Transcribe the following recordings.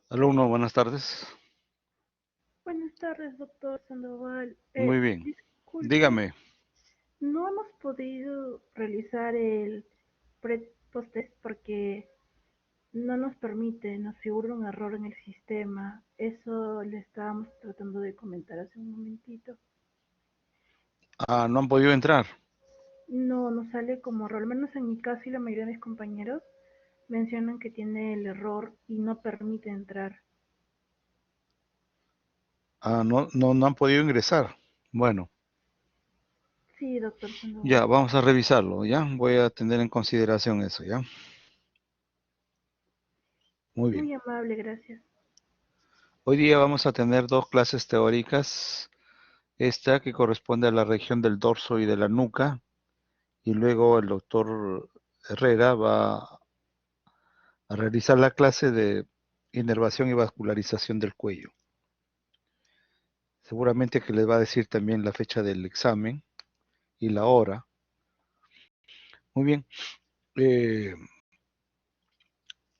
Alumno, buenas tardes. Buenas tardes, doctor Sandoval. Muy bien. Disculpe, Dígame. no hemos podido realizar el pre-post-test porque no nos permite, nos figura un error en el sistema. Eso le estábamos tratando de comentar hace un momentito. ¿No han podido entrar? No nos sale como error, al menos en mi caso y la mayoría de mis compañeros mencionan que tiene el error y no permite entrar. No han podido ingresar. Bueno, Sí, doctor ya, Sandoval. vamos a revisarlo, ¿ya? Voy a tener en consideración eso, ¿ya? Muy bien. Muy amable, gracias. Hoy día vamos a tener dos clases teóricas. Esta que corresponde a la región del dorso y de la nuca. Y luego el doctor Herrera va a realizar la clase de inervación y vascularización del cuello. Seguramente que les va a decir también la fecha del examen y la hora. Muy bien. Eh,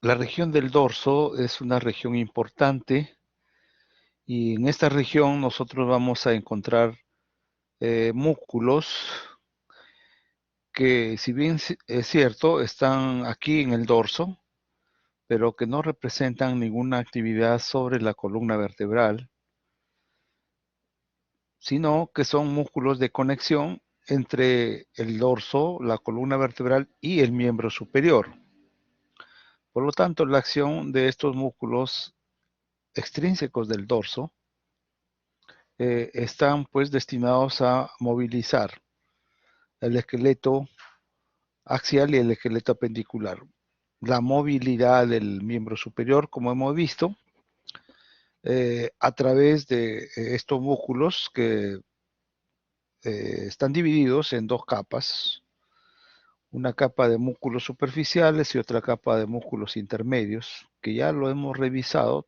la región del dorso es una región importante y en esta región nosotros vamos a encontrar músculos que, si bien es cierto, están aquí en el dorso, pero que no representan ninguna actividad sobre la columna vertebral, sino que son músculos de conexión entre el dorso, la columna vertebral y el miembro superior. Por lo tanto, la acción de estos músculos extrínsecos del dorso están pues destinados a movilizar el esqueleto axial y el esqueleto apendicular. La movilidad del miembro superior, como hemos visto, a través de estos músculos que están divididos en dos capas, una capa de músculos superficiales y otra capa de músculos intermedios, que ya lo hemos revisado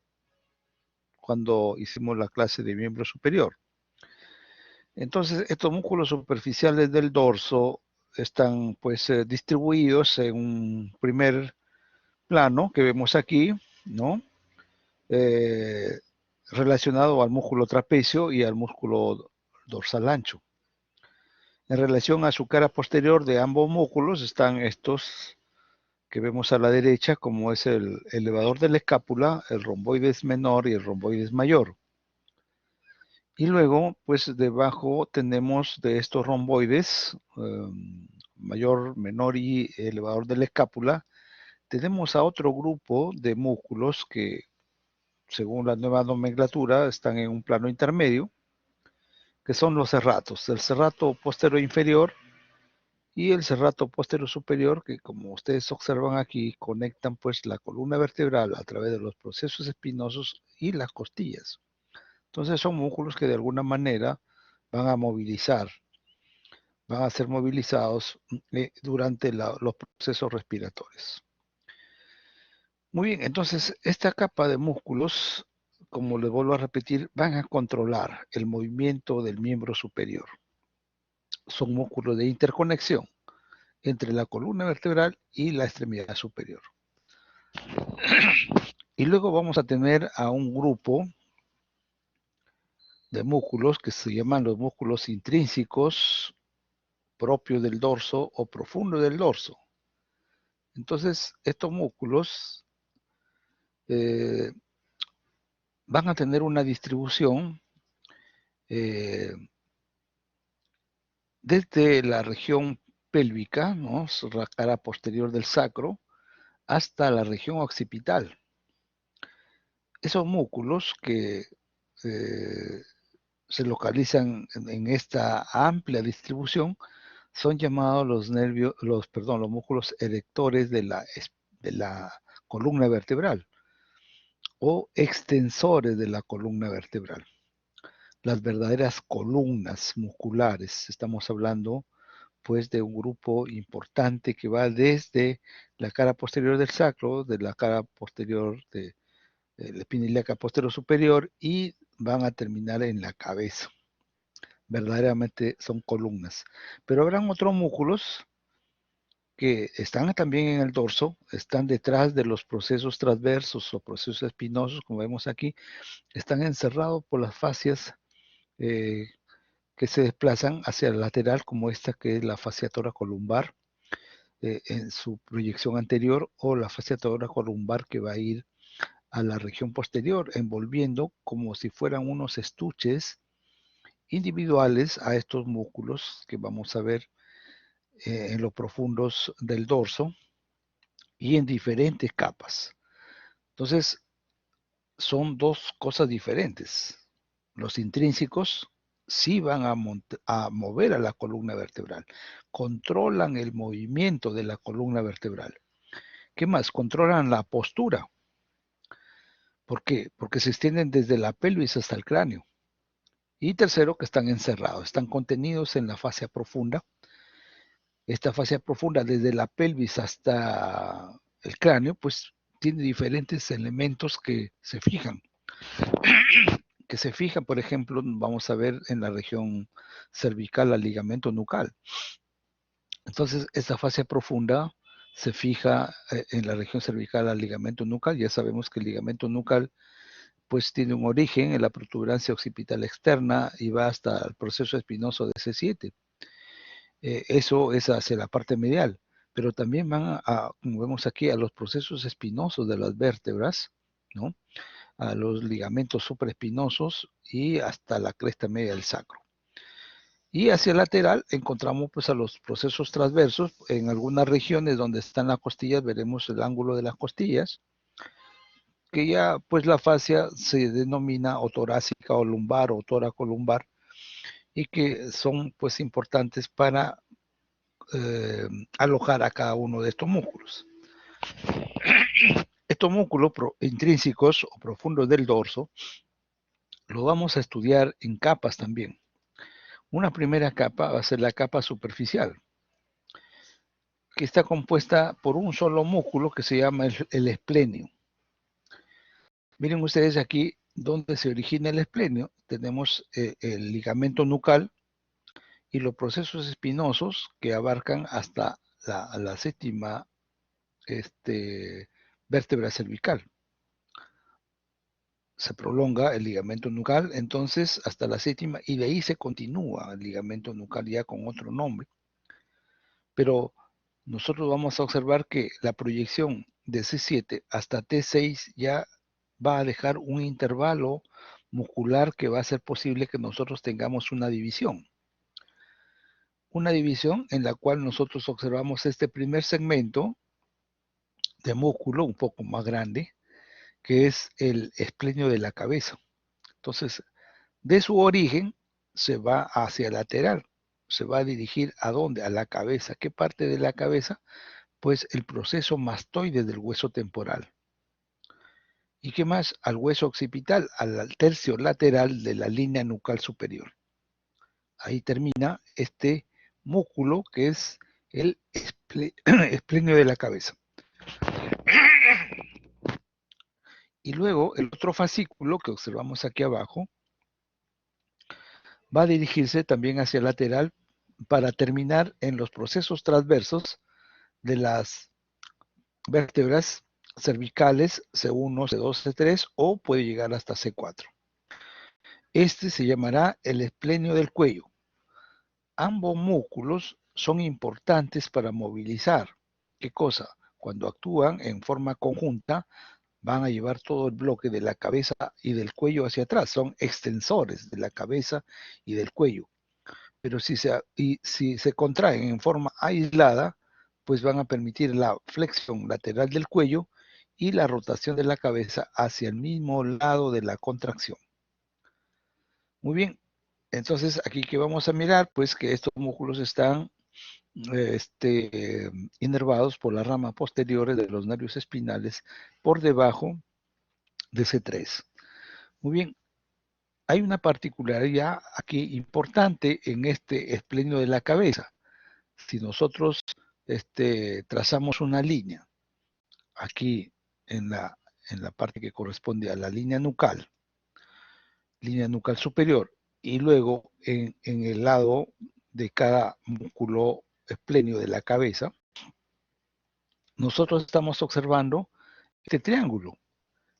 cuando hicimos la clase de miembro superior. Entonces, estos músculos superficiales del dorso están pues distribuidos en un primer plano que vemos aquí, ¿no? Eh, relacionado al músculo trapecio y al músculo dorsal ancho. En relación a su cara posterior de ambos músculos están estos que vemos a la derecha, como es el elevador de la escápula, el romboides menor y el romboides mayor. Y luego, pues debajo tenemos de estos romboides, mayor, menor y elevador de la escápula, tenemos a otro grupo de músculos que, según la nueva nomenclatura, están en un plano intermedio, que son los serratos, el serrato posterior inferior y el serrato posterior superior, que como ustedes observan aquí, conectan pues la columna vertebral a través de los procesos espinosos y las costillas. Entonces son músculos que de alguna manera van a movilizar, van a ser movilizados durante los procesos respiratorios. Muy bien, entonces esta capa de músculos, como les vuelvo a repetir, van a controlar el movimiento del miembro superior. Son músculos de interconexión entre la columna vertebral y la extremidad superior. Y luego vamos a tener a un grupo de músculos que se llaman los músculos intrínsecos propios del dorso o profundo del dorso. Entonces, estos músculos eh, van a tener una distribución eh, desde la región pélvica, ¿no? La cara posterior del sacro, hasta la región occipital. Esos músculos que se localizan en esta amplia distribución son llamados los músculos erectores de la columna vertebral o extensores de la columna vertebral. Las verdaderas columnas musculares, estamos hablando pues de un grupo importante que va desde la cara posterior del sacro, de la cara posterior de la espina ilíaca posterior superior y van a terminar en la cabeza. Verdaderamente son columnas. Pero habrán otros músculos que están también en el dorso, están detrás de los procesos transversos o procesos espinosos, como vemos aquí, están encerrados por las fascias que se desplazan hacia el lateral, como esta que es la fascia toracolumbar en su proyección anterior, o la fascia toracolumbar que va a ir a la región posterior, envolviendo como si fueran unos estuches individuales a estos músculos que vamos a ver en los profundos del dorso y en diferentes capas. Entonces, son dos cosas diferentes. Los intrínsecos sí van a mover a la columna vertebral, controlan el movimiento de la columna vertebral. ¿Qué más? Controlan la postura. ¿Por qué? Porque se extienden desde la pelvis hasta el cráneo. Y tercero, que están encerrados, están contenidos en la fascia profunda. Esta fascia profunda, desde la pelvis hasta el cráneo, pues tiene diferentes elementos que se fijan. Por ejemplo, vamos a ver en la región cervical al ligamento nucal. Entonces, esta fascia profunda se fija en la región cervical al ligamento nucal. Ya sabemos que el ligamento nucal pues tiene un origen en la protuberancia occipital externa y va hasta el proceso espinoso de C7. Eso es hacia la parte medial, pero también van como vemos aquí, a los procesos espinosos de las vértebras, ¿no? A los ligamentos supraespinosos y hasta la cresta media del sacro. Y hacia el lateral encontramos pues a los procesos transversos. En algunas regiones donde están las costillas veremos el ángulo de las costillas, que ya pues la fascia se denomina o torácica o lumbar o toracolumbar, y que son pues importantes para alojar a cada uno de estos músculos. Estos músculos intrínsecos o profundos del dorso lo vamos a estudiar en capas también. Una primera capa va a ser la capa superficial, que está compuesta por un solo músculo que se llama el esplenio. Miren ustedes aquí donde se origina el esplenio, tenemos el ligamento nucal y los procesos espinosos que abarcan hasta la séptima vértebra cervical. Se prolonga el ligamento nucal entonces hasta la séptima y de ahí se continúa el ligamento nucal ya con otro nombre. Pero nosotros vamos a observar que la proyección de C7 hasta T6 ya va a dejar un intervalo muscular que va a hacer posible que nosotros tengamos una división. Una división en la cual nosotros observamos este primer segmento de músculo un poco más grande, que es el esplenio de la cabeza. Entonces, de su origen se va hacia el lateral, se va a dirigir ¿a dónde? A la cabeza. ¿Qué parte de la cabeza? Pues el proceso mastoide del hueso temporal. ¿Y qué más? Al hueso occipital, al tercio lateral de la línea nucal superior. Ahí termina este músculo que es el esplenio de la cabeza. Y luego el otro fascículo que observamos aquí abajo va a dirigirse también hacia el lateral para terminar en los procesos transversos de las vértebras cervicales C1, C2, C3 o puede llegar hasta C4. Este se llamará el esplenio del cuello. Ambos músculos son importantes para movilizar. ¿Qué cosa? Cuando actúan en forma conjunta, van a llevar todo el bloque de la cabeza y del cuello hacia atrás. Son extensores de la cabeza y del cuello. Pero si se contraen en forma aislada, pues van a permitir la flexión lateral del cuello y la rotación de la cabeza hacia el mismo lado de la contracción. Muy bien, entonces aquí que vamos a mirar, pues que estos músculos están inervados por las ramas posteriores de los nervios espinales por debajo de C3. Muy bien, hay una particularidad aquí importante en este esplenio de la cabeza. Si nosotros trazamos una línea aquí en la parte que corresponde a la línea nucal superior, y luego en el lado de cada músculo esplenio de la cabeza, nosotros estamos observando este triángulo.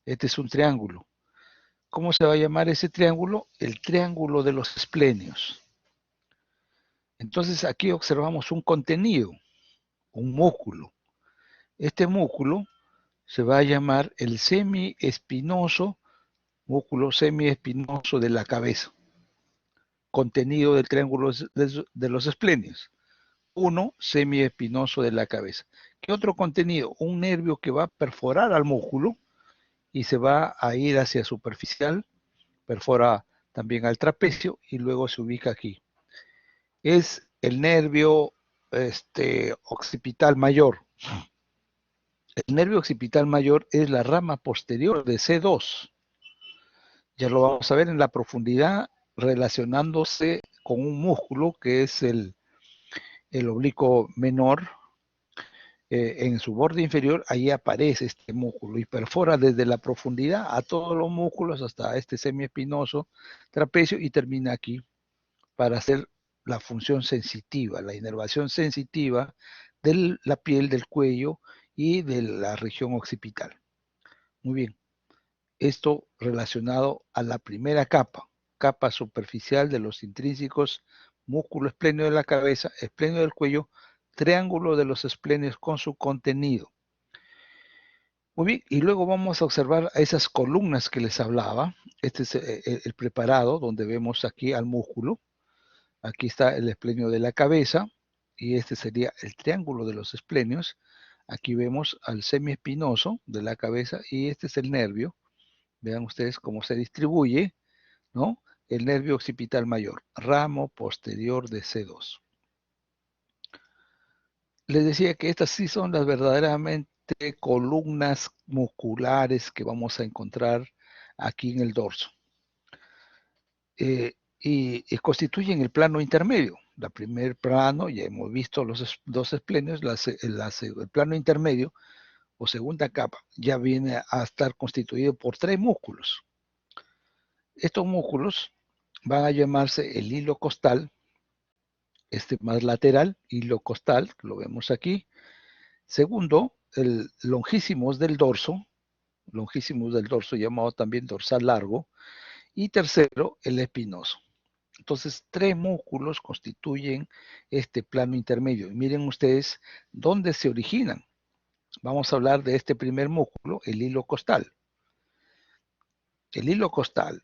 Este es un triángulo. ¿Cómo se va a llamar ese triángulo? El triángulo de los esplenios. Entonces aquí observamos un contenido, un músculo. Este músculo se va a llamar el semiespinoso, músculo semiespinoso de la cabeza. Contenido del triángulo de los esplenios. Uno semiespinoso de la cabeza. ¿Qué otro contenido? Un nervio que va a perforar al músculo y se va a ir hacia superficial, perfora también al trapecio y luego se ubica aquí. Es el nervio occipital mayor. El nervio occipital mayor es la rama posterior de C2. Ya lo vamos a ver en la profundidad relacionándose con un músculo que es el oblicuo menor. En su borde inferior, ahí aparece este músculo y perfora desde la profundidad a todos los músculos hasta este semiespinoso trapecio y termina aquí para hacer la función sensitiva, la inervación sensitiva de la piel del cuello y de la región occipital. Muy bien, esto relacionado a la primera capa, capa superficial de los intrínsecos, músculo espléneo de la cabeza, espléneo del cuello, triángulo de los esplenios con su contenido. Muy bien, y luego vamos a observar esas columnas que les hablaba. Este es el preparado, donde vemos aquí al músculo. Aquí está el esplenio de la cabeza, y este sería el triángulo de los esplenios. Aquí vemos al semiespinoso de la cabeza, y este es el nervio. Vean ustedes cómo se distribuye, ¿no? El nervio occipital mayor, ramo posterior de C2. Les decía que estas sí son las verdaderamente columnas musculares que vamos a encontrar aquí en el dorso. Y constituyen el plano intermedio. El primer plano, ya hemos visto los dos esplenios, el plano intermedio o segunda capa ya viene a estar constituido por 3 músculos. Estos músculos van a llamarse el hilo costal, este más lateral, hilo costal, lo vemos aquí. Segundo, el longísimos del dorso llamado también dorsal largo. Y tercero, el espinoso. Entonces, 3 músculos constituyen este plano intermedio. Y miren ustedes dónde se originan. Vamos a hablar de este primer músculo, el hilo costal. El hilo costal,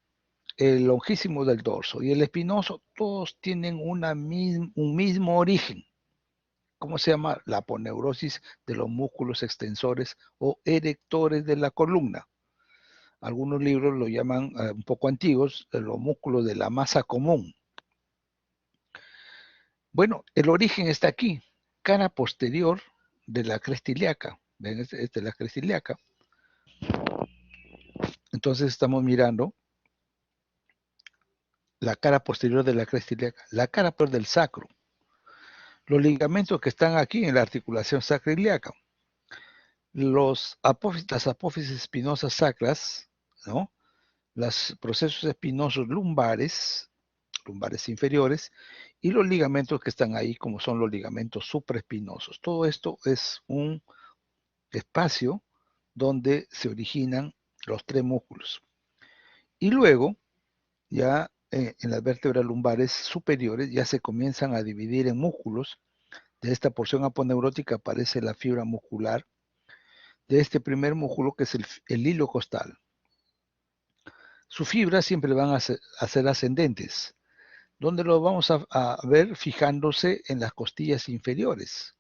el longísimo del dorso y el espinoso, todos tienen un mismo origen. ¿Cómo se llama? La aponeurosis de los músculos extensores o erectores de la columna. Algunos libros lo llaman un poco antiguos, los músculos de la masa común. Bueno, el origen está aquí, cara posterior de la cresta ilíaca. ¿Ven? Esta es la cresta ilíaca. Entonces estamos mirando la cara posterior de la cresta ilíaca, la cara posterior del sacro. Los ligamentos que están aquí en la articulación sacroiliaca. Las apófisis espinosas sacras, ¿no? Los procesos espinosos lumbares inferiores, y los ligamentos que están ahí, como son los ligamentos supraespinosos. Todo esto es un espacio donde se originan los 3 músculos. Y luego, ya en las vértebras lumbares superiores, ya se comienzan a dividir en músculos. De esta porción aponeurótica aparece la fibra muscular de este primer músculo, que es el hilo costal. Sus fibras siempre van a ser ascendentes, donde lo vamos a ver fijándose en las costillas inferiores.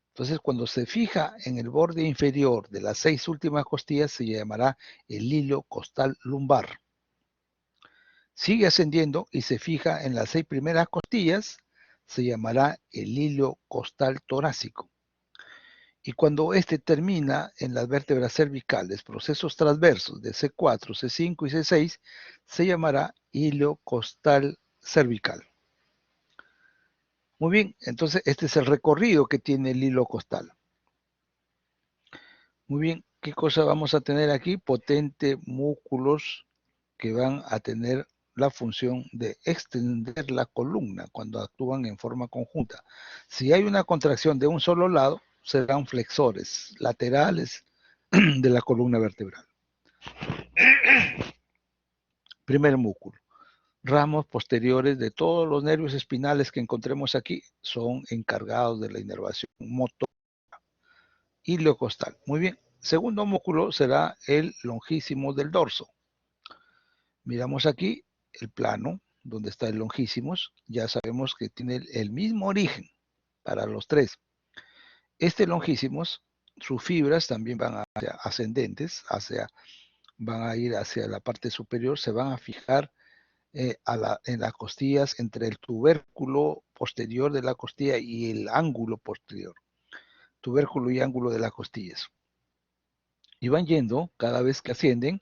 Entonces, cuando se fija en el borde inferior de las 6 últimas costillas, se llamará el hilo costal lumbar. Sigue ascendiendo y se fija en las 6 primeras costillas, se llamará el hilo costal torácico. Y cuando este termina en las vértebras cervicales, procesos transversos de C4, C5 y C6, se llamará hilo costal cervical. Muy bien, entonces este es el recorrido que tiene el hilo costal. Muy bien, ¿qué cosa vamos a tener aquí? Potentes músculos que van a tener la función de extender la columna cuando actúan en forma conjunta. Si hay una contracción de un solo lado, serán flexores laterales de la columna vertebral. Primer músculo. Ramos posteriores de todos los nervios espinales que encontremos aquí son encargados de la inervación motora iliocostal. Muy bien. Segundo músculo será el longísimo del dorso. Miramos aquí el plano donde está el longísimos. Ya sabemos que tiene el mismo origen para los tres. Este longísimos, sus fibras también van hacia ascendentes, van a ir hacia la parte superior, se van a fijar en las costillas entre el tubérculo posterior de la costilla y el ángulo posterior. Tubérculo y ángulo de las costillas. Y van yendo, cada vez que ascienden,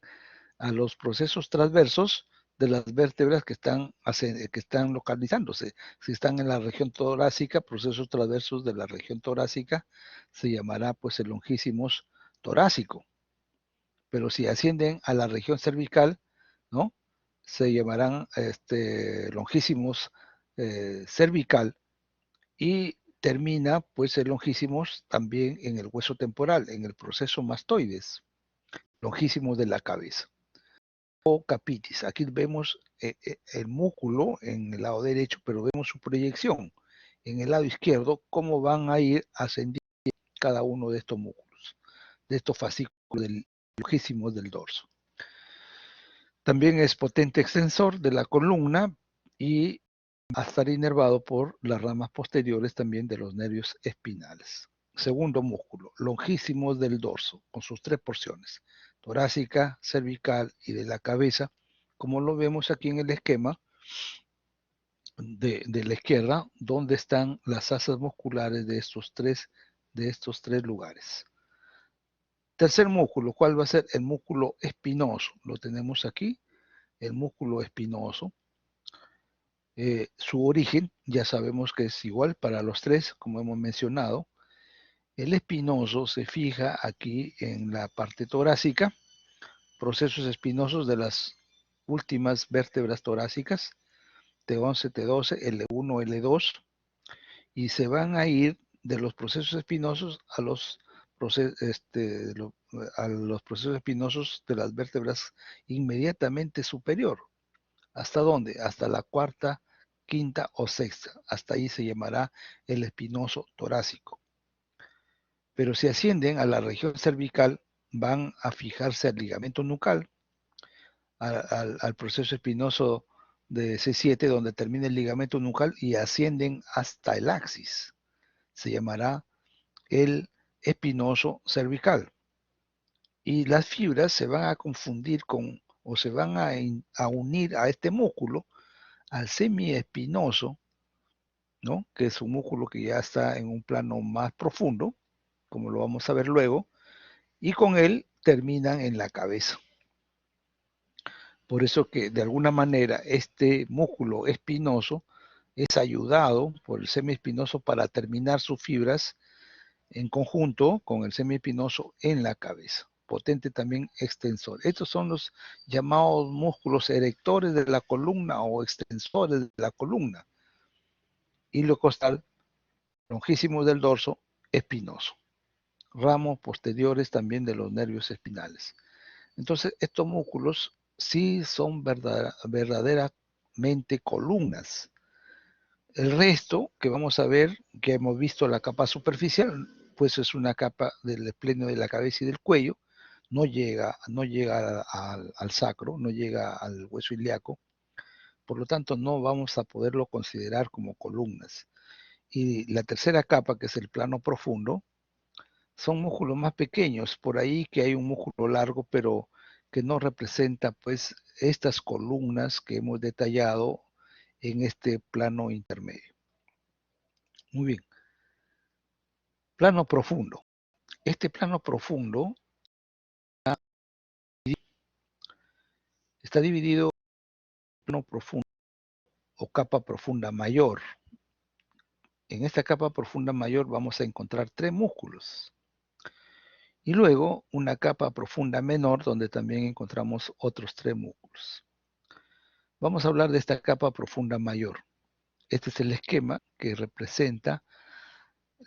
a los procesos transversos de las vértebras que están localizándose. Si están en la región torácica, procesos transversos de la región torácica, se llamará pues el longísimos torácico. Pero si ascienden a la región cervical, ¿no? Se llamarán longísimos cervical y termina pues el longísimos también en el hueso temporal, en el proceso mastoides, longísimos de la cabeza. O capitis, aquí vemos el músculo en el lado derecho, pero vemos su proyección en el lado izquierdo, cómo van a ir ascendiendo cada uno de estos músculos, de estos fascículos longísimos del dorso. También es potente extensor de la columna y a estar inervado por las ramas posteriores también de los nervios espinales. Segundo músculo, longísimos del dorso, con sus tres porciones, torácica, cervical y de la cabeza, como lo vemos aquí en el esquema de la izquierda, donde están las asas musculares de estos tres lugares. Tercer músculo, ¿cuál va a ser? El músculo espinoso. Lo tenemos aquí, el músculo espinoso. Su origen ya sabemos que es igual para los tres, como hemos mencionado. El espinoso se fija aquí en la parte torácica, procesos espinosos de las últimas vértebras torácicas, T11, T12, L1, L2, y se van a ir de los procesos espinosos a los procesos espinosos de las vértebras inmediatamente superior. ¿Hasta dónde? Hasta la cuarta, quinta o sexta. Hasta ahí se llamará el espinoso torácico. Pero si ascienden a la región cervical, van a fijarse al ligamento nucal, al proceso espinoso de C7, donde termina el ligamento nucal, y ascienden hasta el axis. Se llamará el espinoso cervical. Y las fibras se van a confundir o se van a unir a este músculo, al semiespinoso, ¿no? Que es un músculo que ya está en un plano más profundo, como lo vamos a ver luego, y con él terminan en la cabeza. Por eso que de alguna manera este músculo espinoso es ayudado por el semiespinoso para terminar sus fibras en conjunto con el semiespinoso en la cabeza. Potente también extensor. Estos son los llamados músculos erectores de la columna o extensores de la columna. Iliocostal, longísimo del dorso, espinoso. Ramos posteriores también de los nervios espinales. Entonces, estos músculos sí son verdaderamente columnas. El resto que vamos a ver, que hemos visto la capa superficial, pues es una capa del esplenio de la cabeza y del cuello, no llega al sacro, no llega al hueso ilíaco, por lo tanto no vamos a poderlo considerar como columnas. Y la tercera capa, que es el plano profundo, son músculos más pequeños, por ahí que hay un músculo largo, pero que no representa pues estas columnas que hemos detallado en este plano intermedio. Muy bien. Plano profundo. Este plano profundo está dividido en plano profundo o capa profunda mayor. En esta capa profunda mayor vamos a encontrar tres músculos. Y luego una capa profunda menor donde también encontramos otros tres músculos. Vamos a hablar de esta capa profunda mayor. Este es el esquema que representa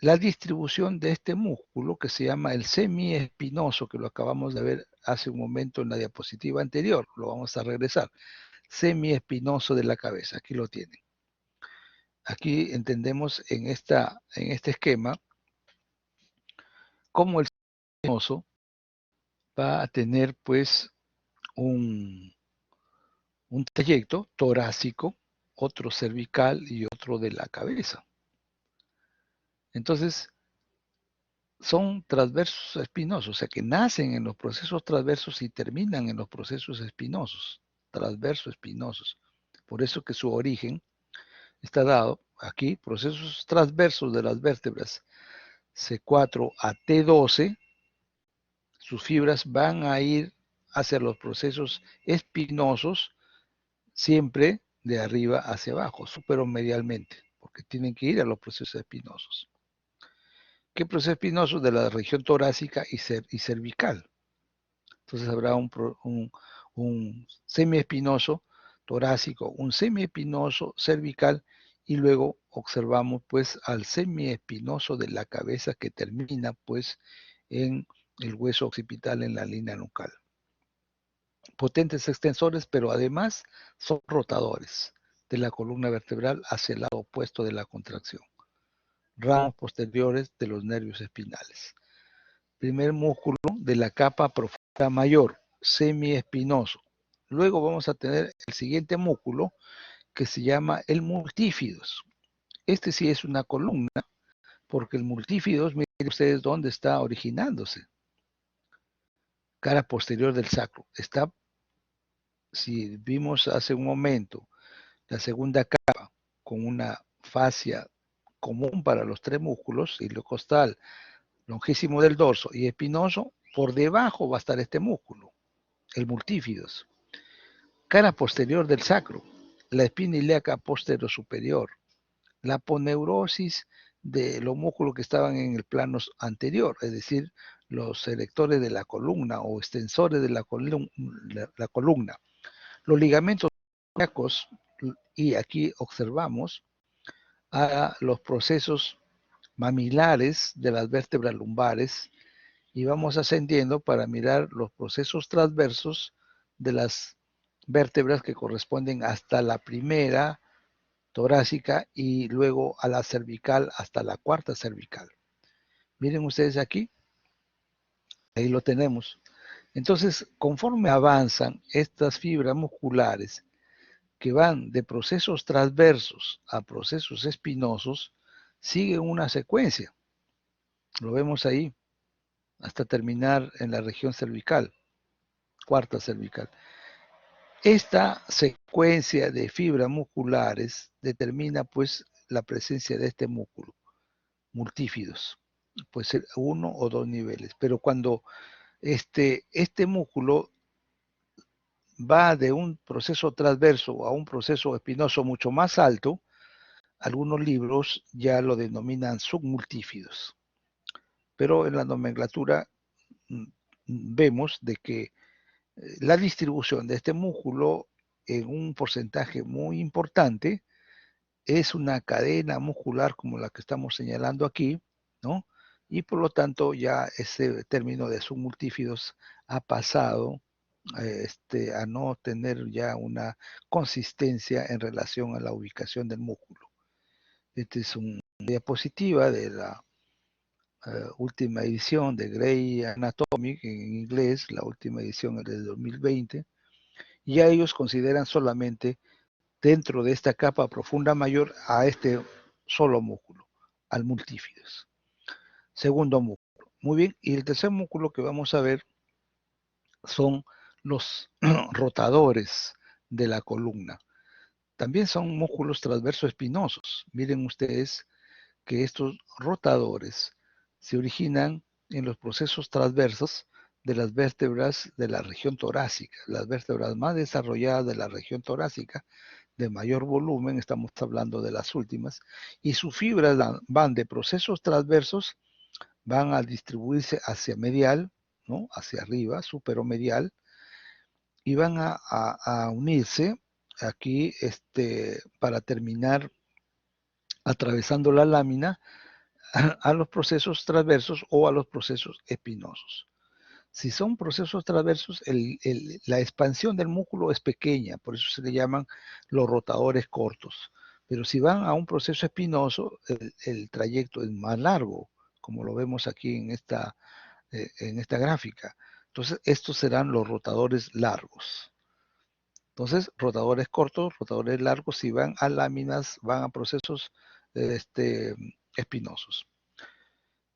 la distribución de este músculo que se llama el semiespinoso, que lo acabamos de ver hace un momento en la diapositiva anterior, lo vamos a regresar, semiespinoso de la cabeza, aquí lo tienen. Aquí entendemos en este esquema cómo el semiespinoso va a tener pues un trayecto torácico, otro cervical y otro de la cabeza. Entonces, son transversos espinosos, o sea que nacen en los procesos transversos y terminan en los procesos espinosos, transversos espinosos. Por eso que su origen está dado aquí, procesos transversos de las vértebras C4 a T12, sus fibras van a ir hacia los procesos espinosos, siempre de arriba hacia abajo, superomedialmente, porque tienen que ir a los procesos espinosos. ¿Qué proceso espinoso? De la región torácica y cervical. Entonces habrá un semiespinoso torácico, un semiespinoso cervical y luego observamos pues al semiespinoso de la cabeza que termina pues en el hueso occipital en la línea nucal. Potentes extensores, pero además son rotadores de la columna vertebral hacia el lado opuesto de la contracción. Ramos posteriores de los nervios espinales. Primer músculo de la capa profunda mayor, semiespinoso. Luego vamos a tener el siguiente músculo que se llama el multífidos. Este sí es una columna, porque el multífidos, miren ustedes dónde está originándose. Cara posterior del sacro. Está, si vimos hace un momento, la segunda capa con una fascia común para los tres músculos, iliocostal, longísimo del dorso y espinoso, por debajo va a estar este músculo, el multífidos. Cara posterior del sacro, la espina ilíaca posterior superior, la aponeurosis de los músculos que estaban en el plano anterior, es decir, los erectores de la columna o extensores de la columna. Los ligamentos ilíacos, y aquí observamos a los procesos mamilares de las vértebras lumbares y vamos ascendiendo para mirar los procesos transversos de las vértebras que corresponden hasta la primera torácica y luego a la cervical hasta la cuarta cervical. Miren ustedes aquí, ahí lo tenemos. Entonces, conforme avanzan estas fibras musculares que van de procesos transversos a procesos espinosos, siguen una secuencia. Lo vemos ahí, hasta terminar en la región cervical, cuarta cervical. Esta secuencia de fibras musculares determina pues la presencia de este músculo, multífidos. Puede ser uno o dos niveles, pero cuando este músculo va de un proceso transverso a un proceso espinoso mucho más alto, algunos libros ya lo denominan submultífidos. Pero en la nomenclatura vemos de que la distribución de este músculo en un porcentaje muy importante es una cadena muscular como la que estamos señalando aquí, ¿no? Y por lo tanto ya ese término de submultífidos ha pasado a no tener ya una consistencia en relación a la ubicación del músculo. Esta es una diapositiva de la última edición de Grey Anatomic en inglés, la última edición es de 2020, y ya ellos consideran solamente dentro de esta capa profunda mayor a este solo músculo, al multífidos. Segundo músculo. Muy bien, y el tercer músculo que vamos a ver son los rotadores de la columna. También son músculos transverso espinosos. Miren ustedes que estos rotadores se originan en los procesos transversos de las vértebras de la región torácica, las vértebras más desarrolladas de la región torácica, de mayor volumen, estamos hablando de las últimas, y sus fibras van de procesos transversos, van a distribuirse hacia medial, ¿no? Hacia arriba, superomedial, y van a unirse aquí para terminar atravesando la lámina a los procesos transversos o a los procesos espinosos. Si son procesos transversos, la expansión del músculo es pequeña, por eso se le llaman los rotadores cortos. Pero si van a un proceso espinoso, el trayecto es más largo, como lo vemos aquí en esta gráfica. Entonces, estos serán los rotadores largos. Entonces, rotadores cortos, rotadores largos, si van a láminas, van a procesos espinosos.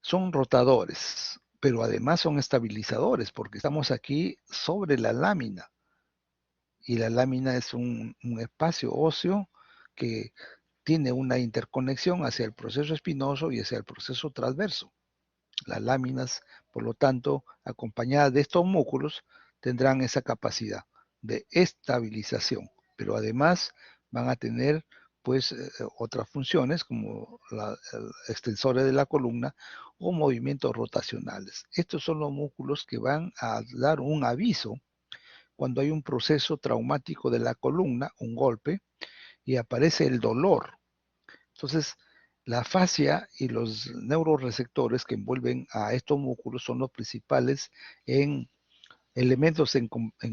Son rotadores, pero además son estabilizadores, porque estamos aquí sobre la lámina. Y la lámina es un espacio óseo que tiene una interconexión hacia el proceso espinoso y hacia el proceso transverso. Las láminas, por lo tanto, acompañadas de estos músculos, tendrán esa capacidad de estabilización, pero además van a tener pues otras funciones como extensores de la columna o movimientos rotacionales. Estos son los músculos que van a dar un aviso cuando hay un proceso traumático de la columna, un golpe, y aparece el dolor. Entonces, la fascia y los neuroreceptores que envuelven a estos músculos son los principales en elementos en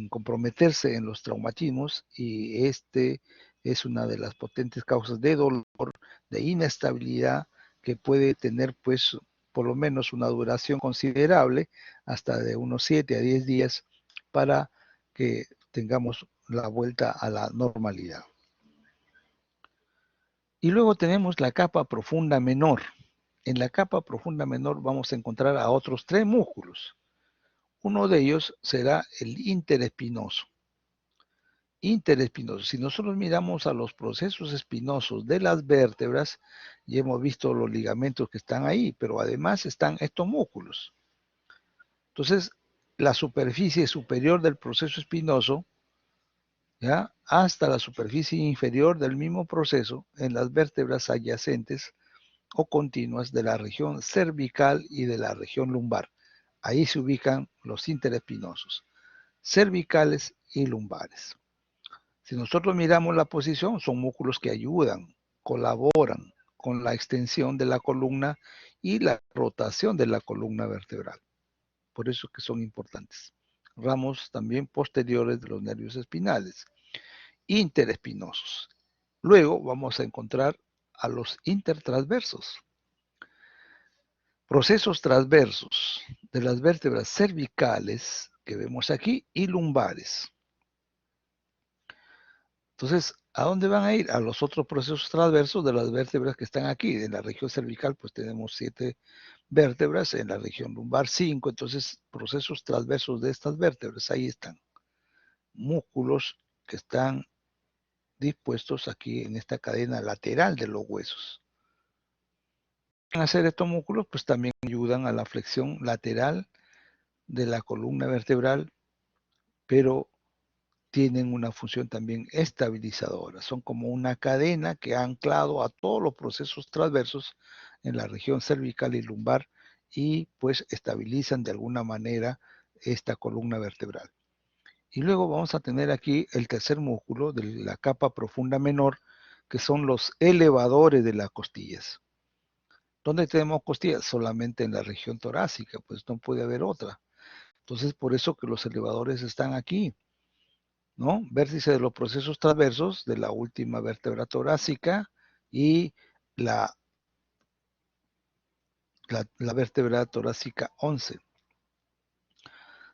comprometerse en los traumatismos, y este es una de las potentes causas de dolor, de inestabilidad, que puede tener pues por lo menos una duración considerable, hasta de unos 7 a 10 días, para que tengamos la vuelta a la normalidad. Y luego tenemos la capa profunda menor. En la capa profunda menor vamos a encontrar a otros 3 músculos. Uno de ellos será el interespinoso. Interespinoso. Si nosotros miramos a los procesos espinosos de las vértebras, ya hemos visto los ligamentos que están ahí, pero además están estos músculos. Entonces, la superficie superior del proceso espinoso, ¿ya?, hasta la superficie inferior del mismo proceso en las vértebras adyacentes o continuas de la región cervical y de la región lumbar. Ahí se ubican los interespinosos, cervicales y lumbares. Si nosotros miramos la posición, son músculos que ayudan, colaboran con la extensión de la columna y la rotación de la columna vertebral. Por eso que son importantes. Ramos también posteriores de los nervios espinales, interespinosos. Luego vamos a encontrar a los intertransversos. Procesos transversos de las vértebras cervicales que vemos aquí y lumbares. Entonces, ¿a dónde van a ir? A los otros procesos transversos de las vértebras que están aquí. En la región cervical pues tenemos 7 vértebras, en la región lumbar 5, entonces procesos transversos de estas vértebras, ahí están. Músculos que están dispuestos aquí en esta cadena lateral de los huesos. ¿Qué van a hacer estos músculos? Pues también ayudan a la flexión lateral de la columna vertebral, pero tienen una función también estabilizadora. Son como una cadena que ha anclado a todos los procesos transversos en la región cervical y lumbar, y pues estabilizan de alguna manera esta columna vertebral. Y luego vamos a tener aquí el tercer músculo de la capa profunda menor, que son los elevadores de las costillas. ¿Dónde tenemos costillas? Solamente en la región torácica, pues no puede haber otra. Entonces, por eso que los elevadores están aquí, ¿no? Vértice de los procesos transversos de la última vértebra torácica y la vértebra torácica 11.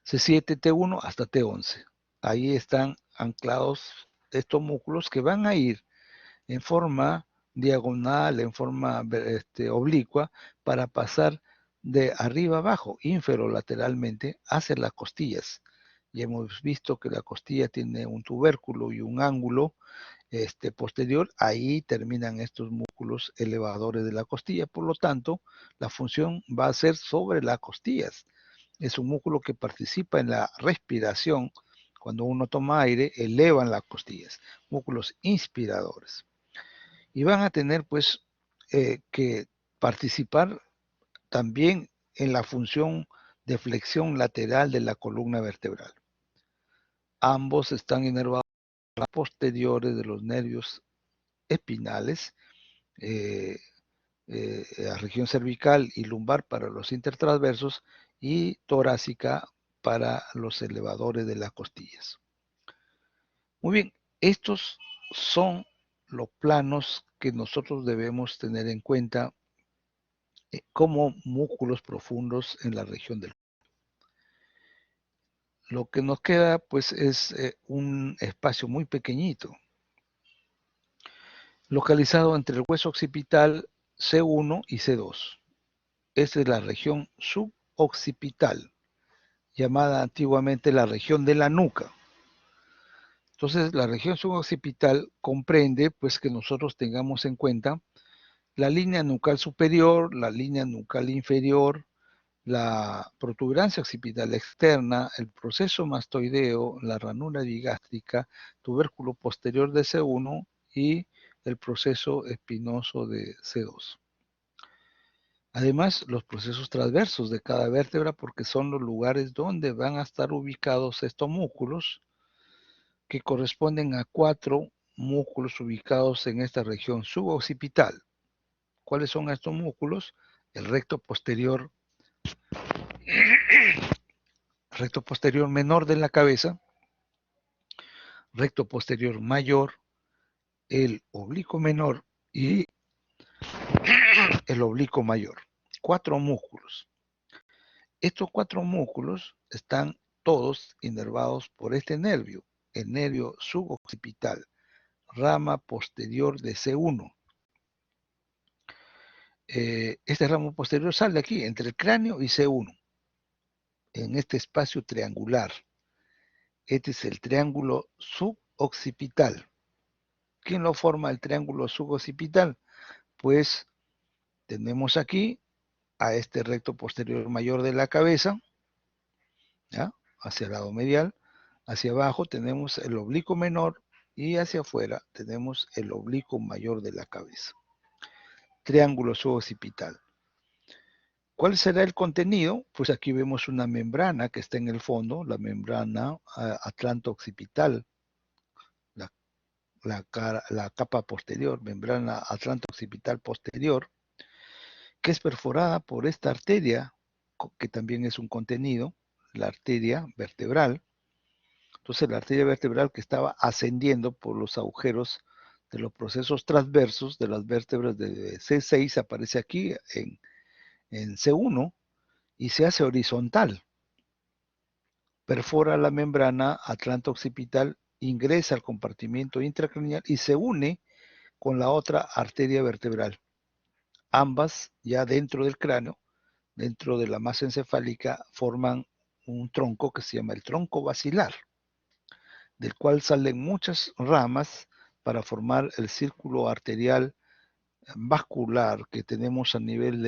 C7, T1 hasta T11. Ahí están anclados estos músculos que van a ir en forma diagonal, en forma oblicua, para pasar de arriba abajo, inferolateralmente, hacia las costillas. Y hemos visto que la costilla tiene un tubérculo y un ángulo posterior. Ahí terminan estos músculos elevadores de la costilla. Por lo tanto, la función va a ser sobre las costillas. Es un músculo que participa en la respiración. Cuando uno toma aire, elevan las costillas. Músculos inspiradores. Y van a tener pues que participar también en la función de flexión lateral de la columna vertebral. Ambos están inervados por las posteriores de los nervios espinales, la región cervical y lumbar para los intertransversos y torácica para los elevadores de las costillas. Muy bien, estos son los planos que nosotros debemos tener en cuenta como músculos profundos en la región del cuello. Lo que nos queda pues es un espacio muy pequeñito, localizado entre el hueso occipital C1 y C2. Esta es la región suboccipital, llamada antiguamente la región de la nuca. Entonces, la región suboccipital comprende pues que nosotros tengamos en cuenta la línea nucal superior, la línea nucal inferior, la protuberancia occipital externa, el proceso mastoideo, la ranura digástrica, tubérculo posterior de C1 y el proceso espinoso de C2. Además, los procesos transversos de cada vértebra, porque son los lugares donde van a estar ubicados estos músculos, que corresponden a 4 músculos ubicados en esta región suboccipital. ¿Cuáles son estos músculos? El recto posterior menor de la cabeza, recto posterior mayor, el oblicuo menor y el oblicuo mayor. 4 músculos. Estos 4 músculos están todos inervados por este nervio, el nervio suboccipital, rama posterior de C1. Este ramo posterior sale aquí, entre el cráneo y C1, en este espacio triangular. Este es el triángulo suboccipital. ¿Quién lo forma el triángulo suboccipital? Pues tenemos aquí a este recto posterior mayor de la cabeza, ¿ya? Hacia el lado medial, hacia abajo tenemos el oblicuo menor y hacia afuera tenemos el oblicuo mayor de la cabeza. Triángulo suboccipital. ¿Cuál será el contenido? Pues aquí vemos una membrana que está en el fondo, la membrana atlanto-occipital, la capa posterior, membrana atlanto-occipital posterior, que es perforada por esta arteria, que también es un contenido, la arteria vertebral. Entonces la arteria vertebral que estaba ascendiendo por los agujeros de los procesos transversos de las vértebras de C6 aparece aquí en C1 y se hace horizontal. Perfora la membrana atlanto-occipital, ingresa al compartimiento intracraneal y se une con la otra arteria vertebral. Ambas ya dentro del cráneo, dentro de la masa encefálica, forman un tronco que se llama el tronco basilar, del cual salen muchas ramas para formar el círculo arterial vascular que tenemos a nivel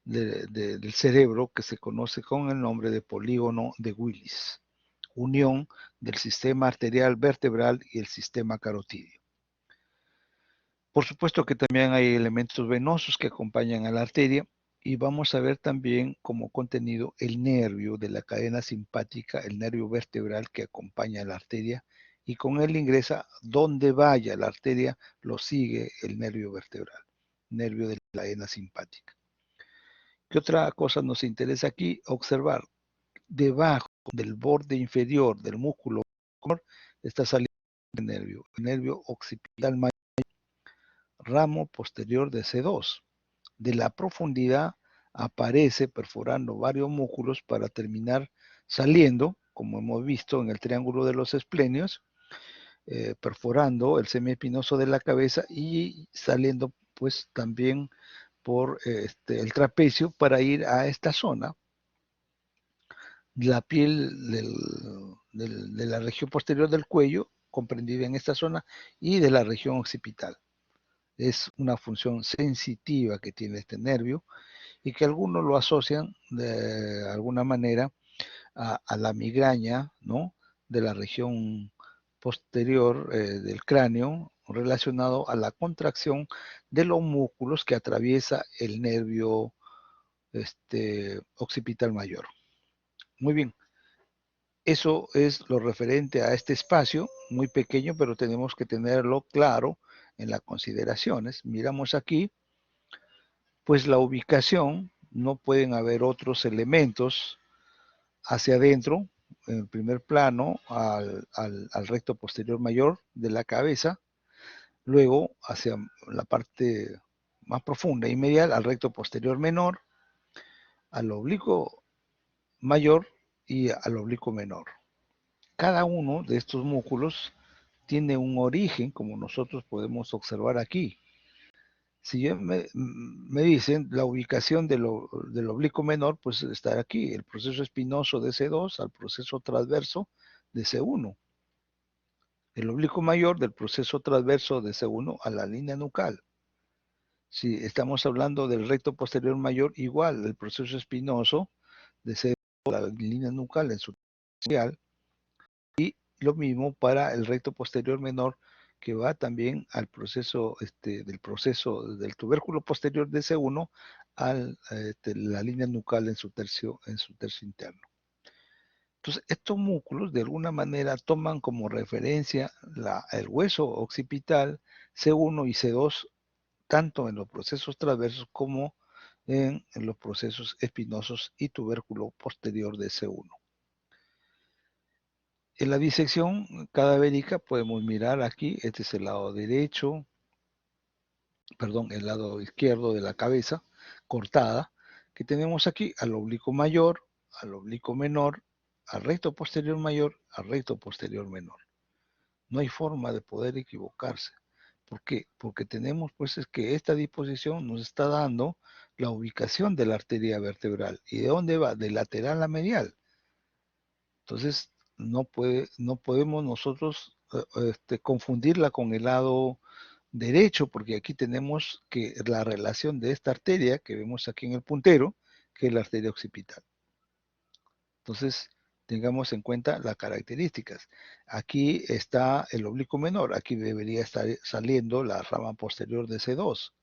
del cerebro, que se conoce con el nombre de polígono de Willis, unión del sistema arterial vertebral y el sistema carotídeo. Por supuesto que también hay elementos venosos que acompañan a la arteria y vamos a ver también como contenido el nervio de la cadena simpática, el nervio vertebral que acompaña a la arteria y con él ingresa donde vaya la arteria, lo sigue el nervio vertebral, nervio de la cadena simpática. ¿Qué otra cosa nos interesa aquí? Observar, debajo del borde inferior del músculo está saliendo el nervio occipital mayor, ramo posterior de C2. De la profundidad aparece perforando varios músculos para terminar saliendo, como hemos visto en el triángulo de los esplenios, perforando el semiespinoso de la cabeza y saliendo pues también por el trapecio para ir a esta zona, la piel de la región posterior del cuello, comprendida en esta zona, y de la región occipital. Es una función sensitiva que tiene este nervio y que algunos lo asocian de alguna manera a la migraña, ¿no? De la región posterior del cráneo, relacionado a la contracción de los músculos que atraviesa el nervio occipital mayor. Muy bien, eso es lo referente a este espacio, muy pequeño, pero tenemos que tenerlo claro en las consideraciones. Miramos aquí pues la ubicación, no pueden haber otros elementos hacia adentro, en el primer plano, al recto posterior mayor de la cabeza, luego hacia la parte más profunda y medial, al recto posterior menor, al oblicuo mayor y al oblicuo menor. Cada uno de estos músculos tiene un origen, como nosotros podemos observar aquí. Si me dicen la ubicación del oblicuo menor, pues está aquí, el proceso espinoso de C2 al proceso transverso de C1. El oblicuo mayor del proceso transverso de C1 a la línea nucal. Si estamos hablando del recto posterior mayor, igual, el proceso espinoso de C2 a la línea nucal en su inicial, y lo mismo para el recto posterior menor, que va también al proceso del tubérculo posterior de C1 a la línea nucal en su tercio interno. Entonces, estos músculos de alguna manera toman como referencia el hueso occipital C1 y C2, tanto en los procesos transversos como en los procesos espinosos y tubérculo posterior de C1. En la disección cadavérica podemos mirar aquí, este es el lado derecho, perdón, el lado izquierdo de la cabeza cortada, que tenemos aquí al oblicuo mayor, al oblicuo menor, al recto posterior mayor, al recto posterior menor. No hay forma de poder equivocarse. ¿Por qué? Porque tenemos pues es que esta disposición nos está dando la ubicación de la arteria vertebral. ¿Y de dónde va? De lateral a medial. Entonces, no podemos nosotros confundirla con el lado derecho, porque aquí tenemos que la relación de esta arteria que vemos aquí en el puntero, que es la arteria occipital. Entonces, tengamos en cuenta las características. Aquí está el oblicuo menor, aquí debería estar saliendo la rama posterior de C2.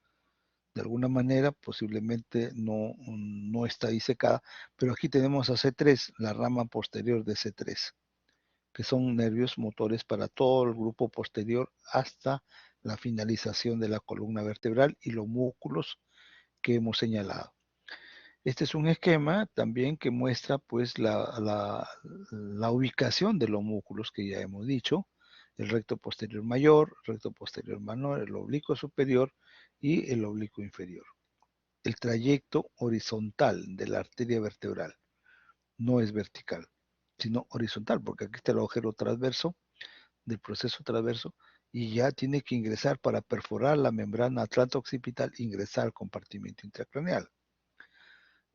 De alguna manera, posiblemente no está disecada, pero aquí tenemos a C3, la rama posterior de C3, que son nervios motores para todo el grupo posterior hasta la finalización de la columna vertebral y los músculos que hemos señalado. Este es un esquema también que muestra pues la ubicación de los músculos que ya hemos dicho, el recto posterior mayor, recto posterior menor, el oblicuo superior y el oblicuo inferior. El trayecto horizontal de la arteria vertebral no es vertical, sino horizontal, porque aquí está el agujero transverso del proceso transverso y ya tiene que ingresar para perforar la membrana atlanto-occipital, ingresar al compartimento intracraneal.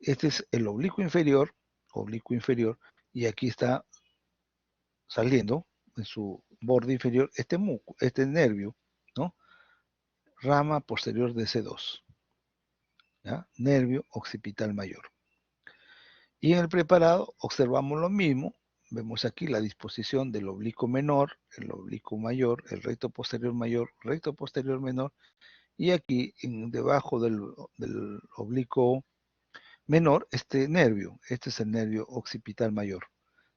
Este es el oblicuo inferior, y aquí está saliendo en su borde inferior este nervio, ¿no? Rama posterior de C2, ¿ya? Nervio occipital mayor. Y en el preparado observamos lo mismo, vemos aquí la disposición del oblicuo menor, el oblicuo mayor, el recto posterior mayor, recto posterior menor, y aquí debajo del oblicuo menor, este nervio, este es el nervio occipital mayor,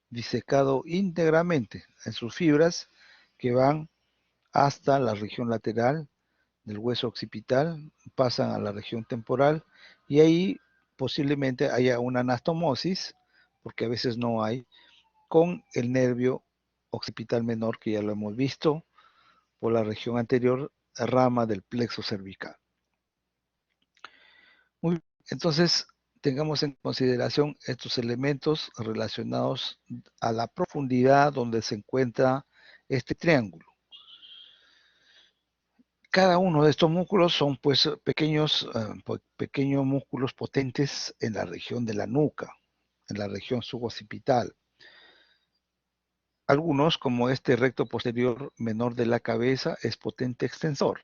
disecado íntegramente en sus fibras que van hasta la región lateral del hueso occipital, pasan a la región temporal y ahí posiblemente haya una anastomosis, porque a veces no hay, con el nervio occipital menor que ya lo hemos visto por la región anterior, rama del plexo cervical. Muy bien, entonces tengamos en consideración estos elementos relacionados a la profundidad donde se encuentra este triángulo. Cada uno de estos músculos son pues pequeños músculos potentes en la región de la nuca, en la región suboccipital. Algunos, como este recto posterior menor de la cabeza, es potente extensor.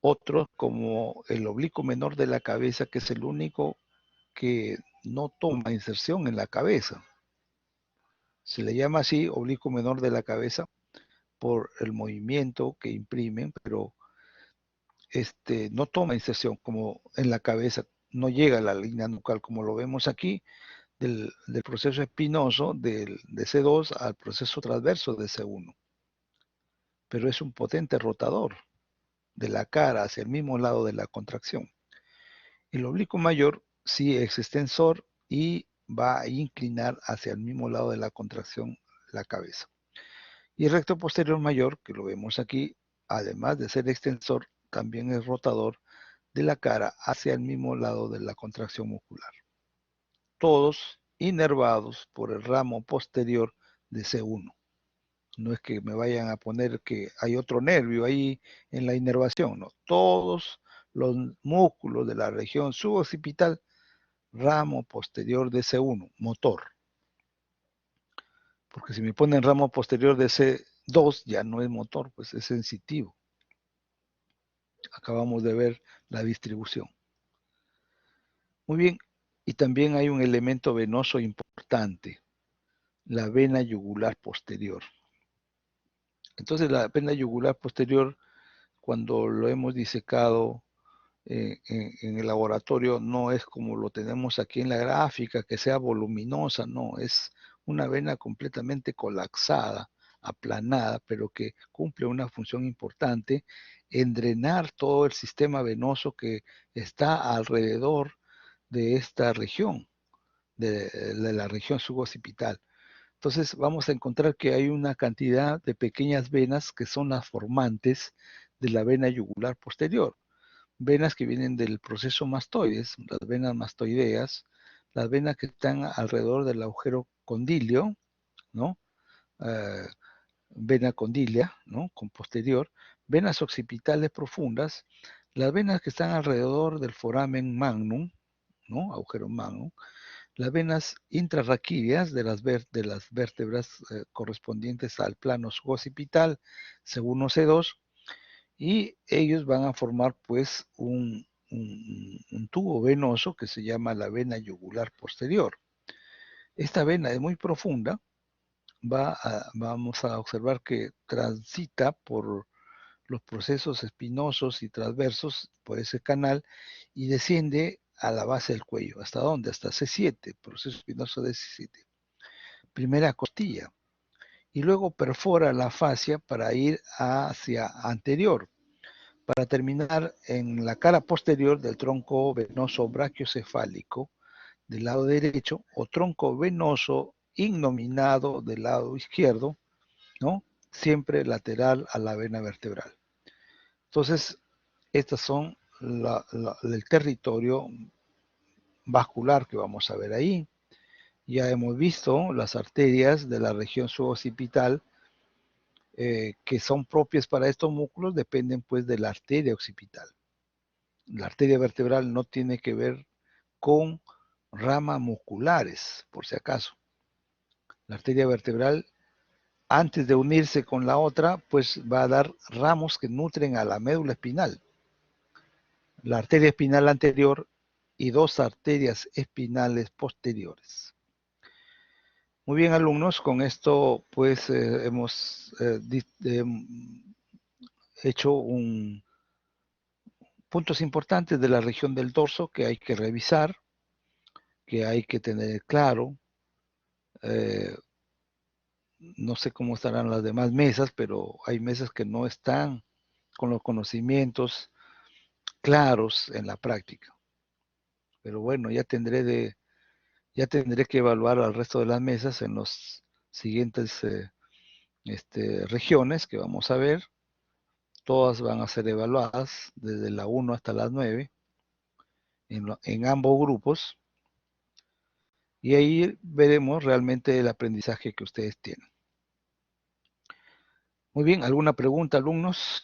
Otros, como el oblicuo menor de la cabeza, que es el único que no toma inserción en la cabeza. Se le llama así oblicuo menor de la cabeza por el movimiento que imprimen, pero no toma inserción como en la cabeza, no llega a la línea nucal como lo vemos aquí, del proceso espinoso de C2 al proceso transverso de C1. Pero es un potente rotador. de la cara hacia el mismo lado de la contracción. El oblicuo mayor sí es extensor y va a inclinar hacia el mismo lado de la contracción la cabeza. Y el recto posterior mayor, que lo vemos aquí, además de ser extensor, también es rotador de la cara hacia el mismo lado de la contracción muscular. Todos inervados por el ramo posterior de C1. No es que me vayan a poner que hay otro nervio ahí en la inervación, no. Todos los músculos de la región suboccipital, ramo posterior de C1, motor. Porque si me ponen ramo posterior de C2, ya no es motor, pues es sensitivo. Acabamos de ver la distribución. Muy bien, y también hay un elemento venoso importante, la vena yugular posterior. Entonces la vena yugular posterior, cuando lo hemos disecado en el laboratorio, no es como lo tenemos aquí en la gráfica, que sea voluminosa, no, es una vena completamente colapsada, aplanada, pero que cumple una función importante en drenar todo el sistema venoso que está alrededor de esta región, de la región suboccipital. Entonces vamos a encontrar que hay una cantidad de pequeñas venas que son las formantes de la vena yugular posterior. Venas que vienen del proceso mastoides, las venas mastoideas, las venas que están alrededor del agujero condilio, ¿no? Uh, vena condilia, ¿no? Con posterior, venas occipitales profundas, las venas que están alrededor del foramen magnum, ¿no? Agujero magnum, las venas intrarraquídeas de las vértebras correspondientes al plano suboccipital, C1, C2, y ellos van a formar pues un tubo venoso que se llama la vena yugular posterior. Esta vena es muy profunda, vamos a observar que transita por los procesos espinosos y transversos por ese canal y desciende a la base del cuello. ¿Hasta dónde? Hasta C7, proceso espinoso de C7. Primera costilla. Y luego perfora la fascia para ir hacia anterior, para terminar en la cara posterior del tronco venoso brachiocefálico del lado derecho o tronco venoso innominado del lado izquierdo, ¿no? Siempre lateral a la vena vertebral. Entonces, estos son el territorio vascular que vamos a ver ahí. Ya hemos visto las arterias de la región suboccipital que son propias para estos músculos, dependen pues de la arteria occipital. La arteria vertebral no tiene que ver con ramas musculares, por si acaso. La arteria vertebral, antes de unirse con la otra, pues va a dar ramos que nutren a la médula espinal. La arteria espinal anterior y dos arterias espinales posteriores. Muy bien, alumnos, con esto pues hemos hecho puntos importantes de la región del dorso que hay que revisar, que hay que tener claro. No sé cómo estarán las demás mesas, pero hay mesas que no están con los conocimientos claros en la práctica. Pero bueno, ya tendré que evaluar al resto de las mesas en los siguientes regiones que vamos a ver. Todas van a ser evaluadas desde la 1 hasta las 9 en ambos grupos. Y ahí veremos realmente el aprendizaje que ustedes tienen. Muy bien, ¿alguna pregunta, alumnos?